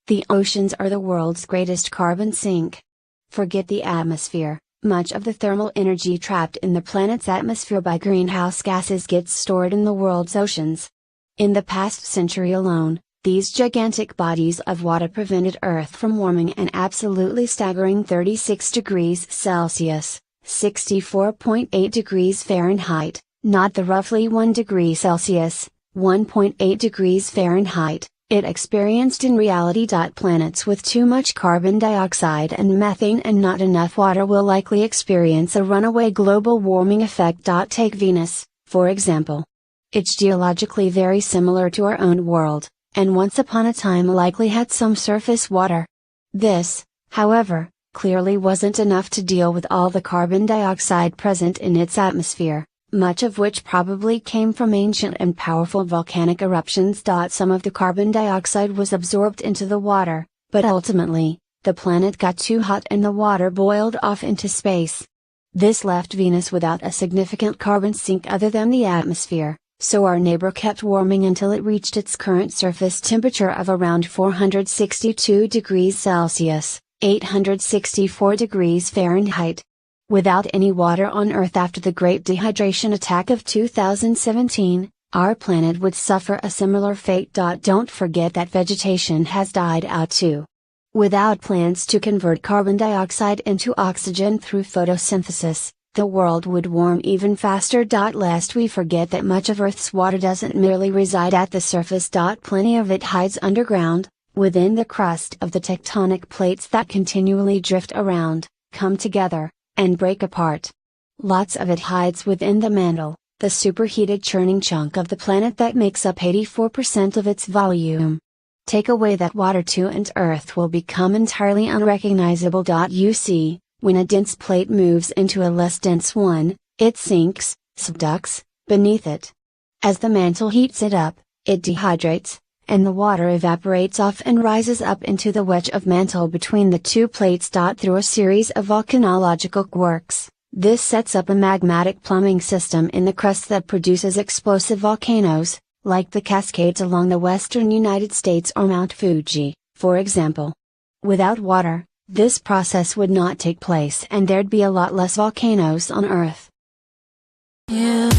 The oceans are the world's greatest carbon sink. Forget the atmosphere, much of the thermal energy trapped in the planet's atmosphere by greenhouse gases gets stored in the world's oceans. In the past century alone, these gigantic bodies of water prevented Earth from warming an absolutely staggering 36 degrees Celsius, 64.8 degrees Fahrenheit, not the roughly 1 degree Celsius, 1.8 degrees Fahrenheit, it experienced in reality. Planets with too much carbon dioxide and methane and not enough water will likely experience a runaway global warming effect. Take Venus, for example. It's geologically very similar to our own world, and once upon a time likely had some surface water. This, however, clearly wasn't enough to deal with all the carbon dioxide present in its atmosphere, much of which probably came from ancient and powerful volcanic eruptions. Some of the carbon dioxide was absorbed into the water, but ultimately, the planet got too hot and the water boiled off into space. This left Venus without a significant carbon sink other than the atmosphere, so our neighbor kept warming until it reached its current surface temperature of around 462 degrees Celsius, 864 degrees Fahrenheit. Without any water on Earth after the Great Dehydration Attack of 2017, our planet would suffer a similar fate. Don't forget that vegetation has died out too. Without plants to convert carbon dioxide into oxygen through photosynthesis, the world would warm even faster. Lest we forget that much of Earth's water doesn't merely reside at the surface. Plenty of it hides underground, within the crust of the tectonic plates that continually drift around, come together, and break apart. Lots of it hides within the mantle, the superheated churning chunk of the planet that makes up 84% of its volume. Take away that water too and Earth will become entirely unrecognizable. You see, when a dense plate moves into a less dense one, it sinks, subducts, beneath it. As the mantle heats it up, it dehydrates, and the water evaporates off and rises up into the wedge of mantle between the two plates. Through a series of volcanological quirks, this sets up a magmatic plumbing system in the crust that produces explosive volcanoes, like the Cascades along the western United States or Mount Fuji, for example. Without water, this process would not take place and there'd be a lot less volcanoes on Earth. Yeah.